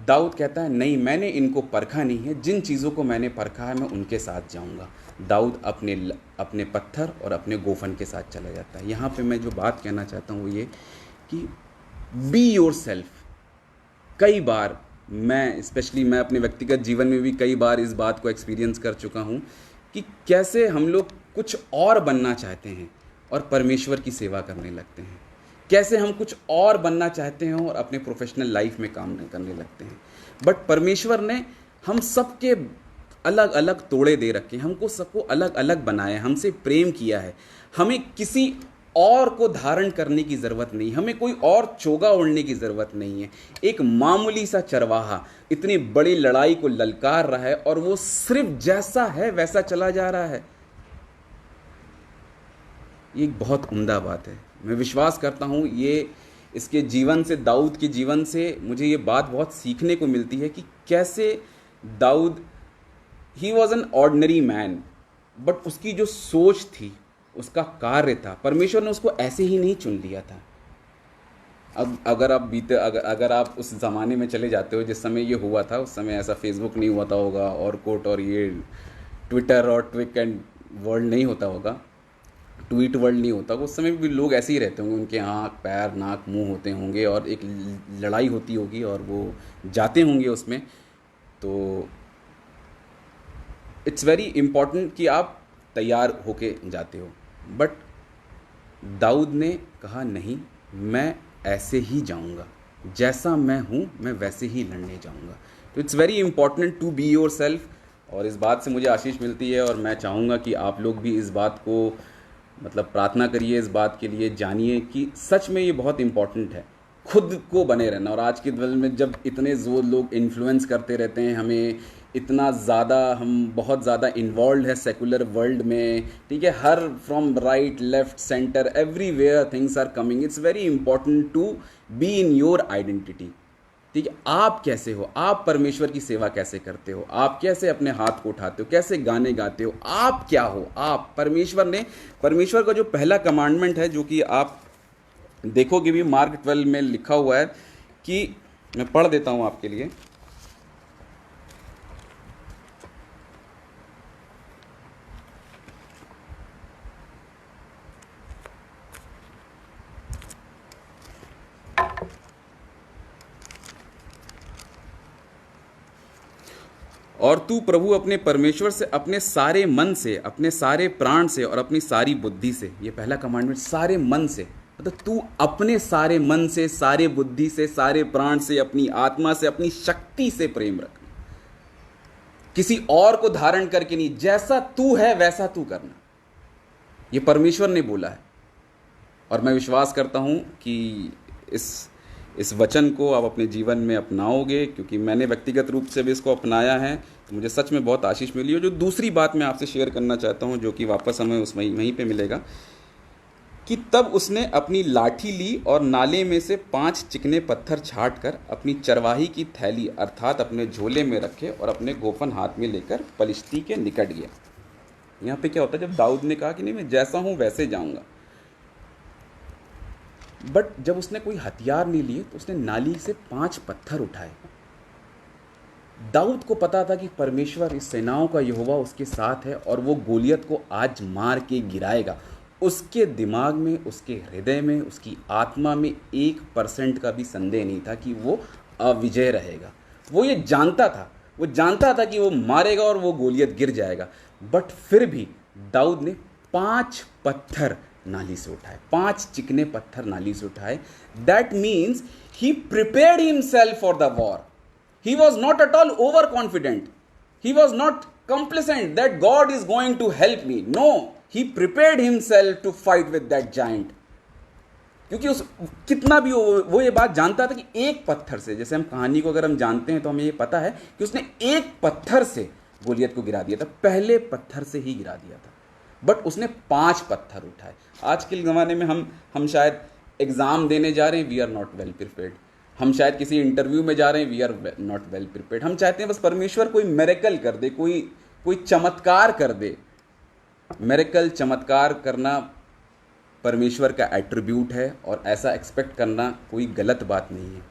दाऊद कहता है नहीं, मैंने इनको परखा नहीं है, जिन चीज़ों को मैंने परखा है मैं उनके साथ जाऊंगा। दाऊद अपने पत्थर और अपने गोफन के साथ चला जाता है। यहाँ पे मैं जो बात कहना चाहता हूँ वो ये कि बी योर सेल्फ। कई बार मैं अपने व्यक्तिगत जीवन में भी कई बार इस बात को एक्सपीरियंस कर चुका हूँ कि कैसे हम लोग कुछ और बनना चाहते हैं और परमेश्वर की सेवा करने लगते हैं, कैसे हम कुछ और बनना चाहते हैं और अपने प्रोफेशनल लाइफ में काम करने लगते हैं। बट परमेश्वर ने हम सबके अलग अलग तोड़े दे रखे हैं, हमको सबको अलग अलग बनाया है, हमसे प्रेम किया है। हमें किसी और को धारण करने की ज़रूरत नहीं, हमें कोई और चोगा ओढ़ने की ज़रूरत नहीं है। एक मामूली सा चरवाहा इतनी बड़ी लड़ाई को ललकार रहा है और वो सिर्फ जैसा है वैसा चला जा रहा है। ये एक बहुत उम्दा बात है। मैं विश्वास करता हूँ ये इसके जीवन से, दाऊद के जीवन से मुझे ये बात बहुत सीखने को मिलती है कि कैसे दाऊद, he was an ordinary man, but उसकी जो सोच थी, उसका कार्य था, परमेश्वर ने उसको ऐसे ही नहीं चुन लिया था। अब अगर आप उस ज़माने में चले जाते हो जिस समय ये हुआ था, उस समय ऐसा फेसबुक नहीं हुआ होगा और कोट और ये ट्विटर और ट्विक एंड वर्ल्ड नहीं होता होगा। ट्वीट वर्ल्ड नहीं होता, उस समय भी लोग ऐसे ही रहते होंगे, उनके आँख पैर नाक मुंह होते होंगे और एक लड़ाई होती होगी और वो जाते होंगे उसमें। तो इट्स वेरी इम्पॉर्टेंट कि आप तैयार होके जाते हो। बट दाऊद ने कहा नहीं, मैं ऐसे ही जाऊंगा, जैसा मैं हूँ मैं वैसे ही लड़ने जाऊंगा। तो it's very important to be yourself, और इस बात से मुझे आशीष मिलती है और मैं चाहूँगा कि आप लोग भी इस बात को मतलब प्रार्थना करिए, इस बात के लिए जानिए कि सच में ये बहुत इम्पॉर्टेंट है खुद को बने रहना। और आज के दौर में जब इतने ज़ोर लोग इन्फ्लुएंस करते रहते हैं हमें, इतना ज़्यादा हम बहुत ज़्यादा इन्वॉल्व है सेकुलर वर्ल्ड में, ठीक है, हर from right left centre everywhere things are coming. It's very important to be in your identity, ठीक है। आप कैसे हो, आप परमेश्वर की सेवा कैसे करते हो, आप कैसे अपने हाथ को उठाते हो, कैसे गाने गाते हो, आप क्या हो। आप परमेश्वर का जो पहला कमांडमेंट है, जो कि आप देखोगे भी मार्क 12 में लिखा हुआ है, कि मैं पढ़ देता हूं आपके लिए। और तू प्रभु अपने परमेश्वर से अपने सारे मन से, अपने सारे प्राण से और अपनी सारी बुद्धि से, ये पहला कमांडमेंट, सारे मन से, मतलब तू अपने सारे मन से, सारे बुद्धि से, सारे प्राण से, अपनी आत्मा से, अपनी शक्ति से प्रेम रखना। किसी और को धारण करके नहीं, जैसा तू है वैसा तू करना। ये परमेश्वर ने बोला है और मैं विश्वास करता हूं कि इस वचन को आप अपने जीवन में अपनाओगे, क्योंकि मैंने व्यक्तिगत रूप से भी इसको अपनाया है, तो मुझे सच में बहुत आशीष मिली है। जो दूसरी बात मैं आपसे शेयर करना चाहता हूं, जो कि वापस हमें उस वहीं पे मिलेगा, कि तब उसने अपनी लाठी ली और नाले में से 5 चिकने पत्थर छाट कर अपनी चरवाही की थैली अर्थात अपने झोले में रखे और अपने गोफन हाथ में लेकर पलिश्ती के निकट गया। यहाँ पे क्या होता है, जब दाऊद ने कहा कि नहीं मैं जैसा हूँ वैसे जाऊँगा, बट जब उसने कोई हथियार नहीं लिए तो उसने नाली से 5 पत्थर उठाए। दाऊद को पता था कि परमेश्वर, इस सेनाओं का यहोवा उसके साथ है और वो गोलियत को आज मार के गिराएगा। उसके दिमाग में, उसके हृदय में, उसकी आत्मा में 1% का भी संदेह नहीं था कि वो अविजय रहेगा। वो ये जानता था, वो जानता था कि वो मारेगा और वो गोलियत गिर जाएगा। बट फिर भी दाऊद ने 5 पत्थर नाली से उठाए, 5 चिकने पत्थर नाली से उठाए। That means he prepared himself for the war. He was not at all overconfident, he was not complacent that God is going to help me. No, he prepared himself to fight with that giant. क्योंकि उस कितना भी वो ये बात जानता था कि एक पत्थर से, जैसे हम कहानी को अगर हम जानते हैं तो हमें ये पता है कि उसने एक पत्थर से गोलियत को गिरा दिया था, पहले पत्थर से ही गिरा दिया था। बट उसने 5 पत्थर उठाए। आज के ज़माने में हम शायद एग्ज़ाम देने जा रहे हैं, we are not well prepared. हम शायद किसी इंटरव्यू में जा रहे हैं, we are not well prepared. हम चाहते हैं बस परमेश्वर कोई मिरेकल कर दे, कोई चमत्कार कर दे। मिरेकल, चमत्कार करना परमेश्वर का एट्रीब्यूट है और ऐसा एक्सपेक्ट करना कोई गलत बात नहीं है।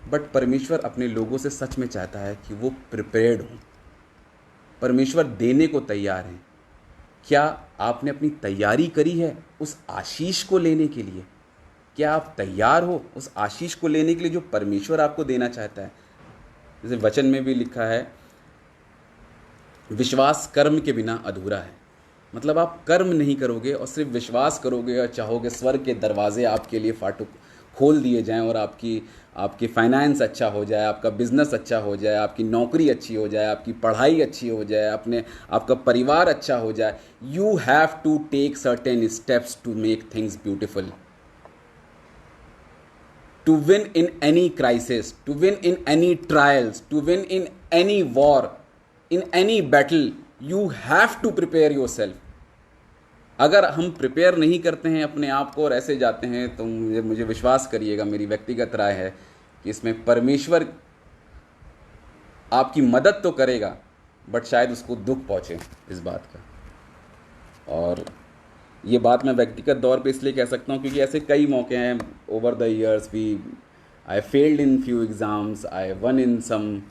बट परमेश्वर अपने लोगों से सच में चाहता है कि वो प्रिपेयर्ड हों। परमेश्वर देने को तैयार हैं। क्या आपने अपनी तैयारी करी है उस आशीष को लेने के लिए? क्या आप तैयार हो उस आशीष को लेने के लिए जो परमेश्वर आपको देना चाहता है? जैसे वचन में भी लिखा है, विश्वास कर्म के बिना अधूरा है। मतलब आप कर्म नहीं करोगे और सिर्फ विश्वास करोगे और चाहोगे स्वर्ग के दरवाजे आपके लिए फाटक खोल दिए जाएं और आपकी फाइनेंस अच्छा हो जाए, आपका बिजनेस अच्छा हो जाए, आपकी नौकरी अच्छी हो जाए, आपकी पढ़ाई अच्छी हो जाए, आपका परिवार अच्छा हो जाए। You have to take certain steps to make things beautiful, to win in any crisis, to win in any trials, to win in any war, in any battle. You have to prepare yourself. अगर हम prepare नहीं करते हैं अपने आप को और ऐसे जाते हैं तो मुझे विश्वास करिएगा, मेरी व्यक्तिगत राय है कि इसमें परमेश्वर आपकी मदद तो करेगा बट शायद उसको दुख पहुंचे इस बात का। और ये बात मैं व्यक्तिगत तौर पे इसलिए कह सकता हूँ क्योंकि ऐसे कई मौके हैं over the years I failed in few exams, I won in some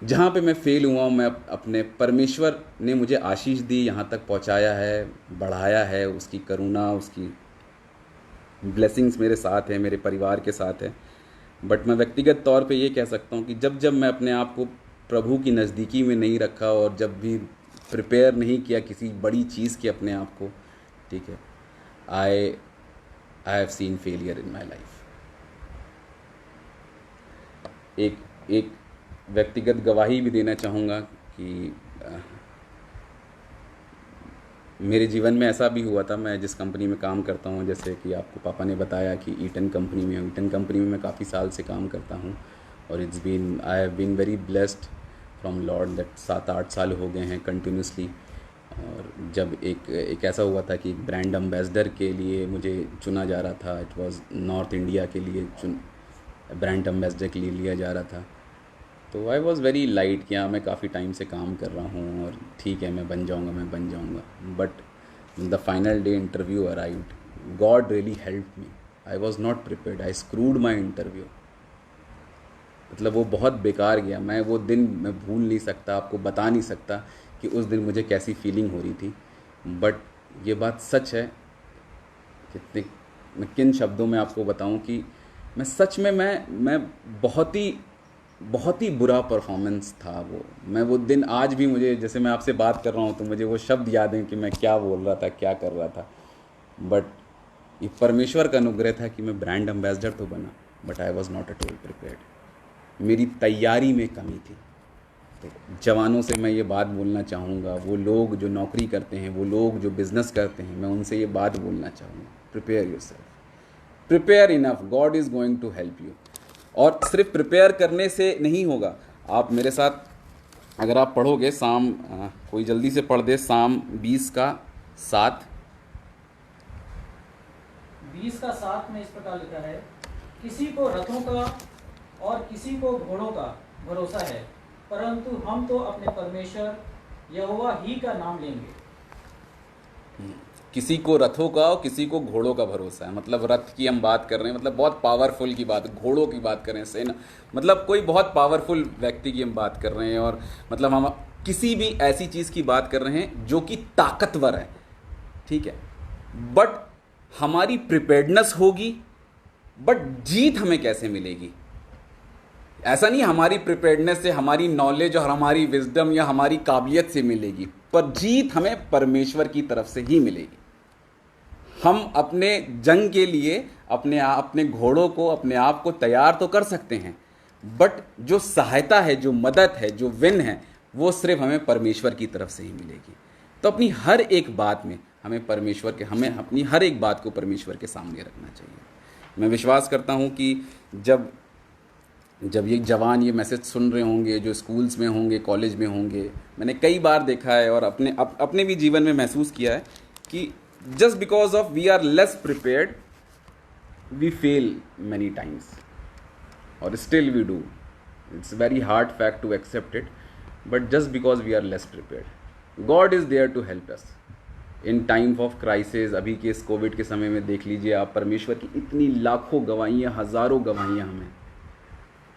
जहाँ पे मैं फेल हुआ हूँ, मैं अपने परमेश्वर ने मुझे आशीष दी, यहाँ तक पहुँचाया है, बढ़ाया है, उसकी करुणा, उसकी ब्लेसिंग्स मेरे साथ है, मेरे परिवार के साथ है। बट मैं व्यक्तिगत तौर पे ये कह सकता हूँ कि जब जब मैं अपने आप को प्रभु की नज़दीकी में नहीं रखा और जब भी प्रिपेयर नहीं किया किसी बड़ी चीज़ के अपने आप को, ठीक है, I have seen failure in my life. एक व्यक्तिगत गवाही भी देना चाहूँगा कि मेरे जीवन में ऐसा भी हुआ था। मैं जिस कंपनी में काम करता हूँ, जैसे कि आपको पापा ने बताया कि ईटन कंपनी में, ईटन कंपनी में मैं काफ़ी साल से काम करता हूँ और I have been very blessed from Lord that 7-8 साल हो गए हैं कंटिन्यूसली। और जब एक ऐसा हुआ था कि ब्रांड एम्बेसडर के लिए मुझे चुना जा रहा था, इट वाज नॉर्थ इंडिया के लिए ब्रांड एम्बेसडर के लिए लिया जा रहा था। तो आई वॉज़ वेरी लाइट कि हाँ मैं काफ़ी टाइम से काम कर रहा हूँ और ठीक है मैं बन जाऊँगा। But the final day interview arrived, God really help me. I was not prepared, I screwed my interview. मतलब वो बहुत बेकार गया। मैं वो दिन मैं भूल नहीं सकता, आपको बता नहीं सकता कि उस दिन मुझे कैसी फीलिंग हो रही थी। बट ये बात सच है, मैं किन शब्दों में आपको बताऊं कि मैं सच में मैं बहुत ही बुरा परफॉर्मेंस था वो। मैं वो दिन आज भी, मुझे जैसे मैं आपसे बात कर रहा हूँ तो मुझे वो शब्द याद हैं कि मैं क्या बोल रहा था, क्या कर रहा था। बट ये परमेश्वर का अनुग्रह था कि मैं ब्रांड एम्बेसडर तो बना, but I was not at all prepared. मेरी तैयारी में कमी थी। तो जवानों से मैं ये बात बोलना चाहूँगा, वो लोग जो नौकरी करते हैं, वो लोग जो बिज़नेस करते हैं, मैं उनसे ये बात बोलना चाहूँगा, prepare yourself, prepare enough, God is going to help you. और सिर्फ प्रिपेयर करने से नहीं होगा। आप मेरे साथ अगर आप पढ़ोगे साम, कोई जल्दी से पढ़ दे, साम 20:7। 20:7 में इस प्रकार लिखा है, किसी को रथों का और किसी को घोड़ों का भरोसा है, परंतु हम तो अपने परमेश्वर यहोवा ही का नाम लेंगे। किसी को रथों का और किसी को घोड़ों का भरोसा है। मतलब रथ की हम बात कर रहे हैं, मतलब बहुत पावरफुल की बात, घोड़ों की बात कर रहे हैं, सेना, मतलब कोई बहुत पावरफुल व्यक्ति की हम बात कर रहे हैं। और मतलब हम किसी भी ऐसी चीज़ की बात कर रहे हैं जो कि ताकतवर है, ठीक है। बट हमारी प्रिपेयर्डनेस होगी, बट जीत हमें कैसे मिलेगी? ऐसा नहीं हमारी प्रिपेयर्डनेस से, हमारी नॉलेज और हमारी विजडम या हमारी काबिलियत से मिलेगी, पर जीत हमें परमेश्वर की तरफ से ही मिलेगी। हम अपने जंग के लिए अपने घोड़ों को, अपने आप को तैयार तो कर सकते हैं, बट जो सहायता है, जो मदद है, जो विन है, वो सिर्फ हमें परमेश्वर की तरफ से ही मिलेगी। तो अपनी हर एक बात में हमें अपनी हर एक बात को परमेश्वर के सामने रखना चाहिए। मैं विश्वास करता हूँ कि जब ये जवान ये मैसेज सुन रहे होंगे, जो स्कूल्स में होंगे, कॉलेज में होंगे, मैंने कई बार देखा है और अपने भी जीवन में महसूस किया है कि just because of we are less prepared, we fail many times, or still we do. It's a very hard fact to accept it, but just because we are less prepared, God is there to help us in time of crisis। अभी के इस Covid के समय में देख लीजिए आप, परमेश्वर की इतनी लाखों गवाहियाँ, हज़ारों गवाहियाँ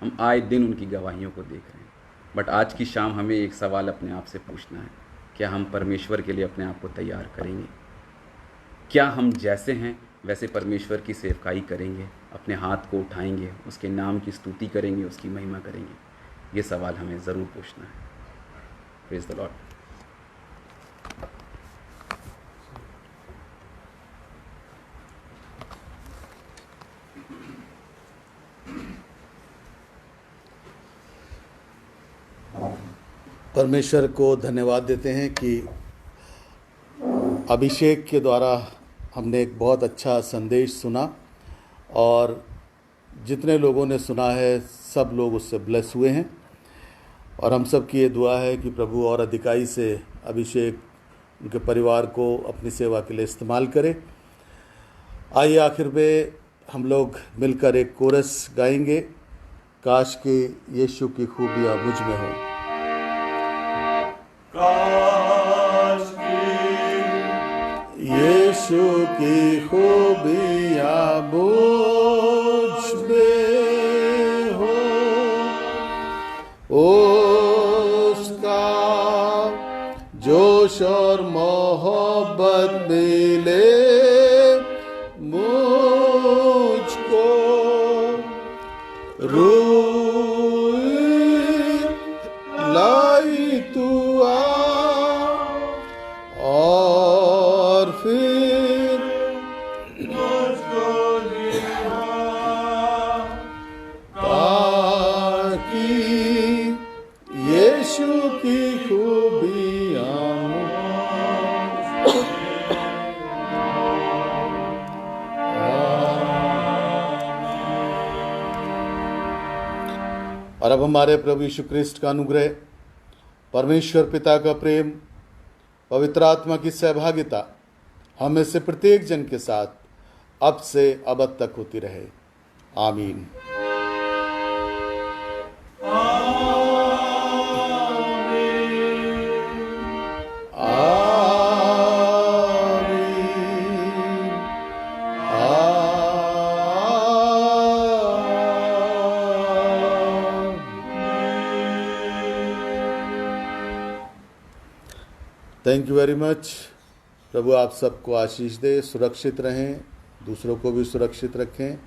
हम आए दिन उनकी गवाहियों को देख रहे हैं। बट आज की शाम हमें एक सवाल अपने आप से पूछना है, क्या हम परमेश्वर के लिए अपने आप को तैयार करेंगे? क्या हम जैसे हैं वैसे परमेश्वर की सेवकाई करेंगे, अपने हाथ को उठाएंगे, उसके नाम की स्तुति करेंगे, उसकी महिमा करेंगे? ये सवाल हमें ज़रूर पूछना है। Praise the Lord. परमेश्वर को धन्यवाद देते हैं कि अभिषेक के द्वारा हमने एक बहुत अच्छा संदेश सुना और जितने लोगों ने सुना है सब लोग उससे ब्लेस हुए हैं। और हम सब की ये दुआ है कि प्रभु और अधिकाई से अभिषेक उनके परिवार को अपनी सेवा के लिए इस्तेमाल करे। आइए आखिर में हम लोग मिलकर एक कोरस गाएंगे, काश कि यीशु की खूबियाँ मुझ में हो। काश कि यीशु की खूबियाँ मुझ में हो, ओ और मोहब्बत मिले मुझको, रूह लाई तू आ और फिर मुझको निभा, ताकि यीशु की खूबियां और अब हमारे प्रभु यीशु ख्रिस्ट का अनुग्रह, परमेश्वर पिता का प्रेम, पवित्र आत्मा की सहभागिता हमें से प्रत्येक जन के साथ अब से अब तक होती रहे। आमीन। Thank you very much. प्रभु आप सबको आशीष दे, सुरक्षित रहें, दूसरों को भी सुरक्षित रखें।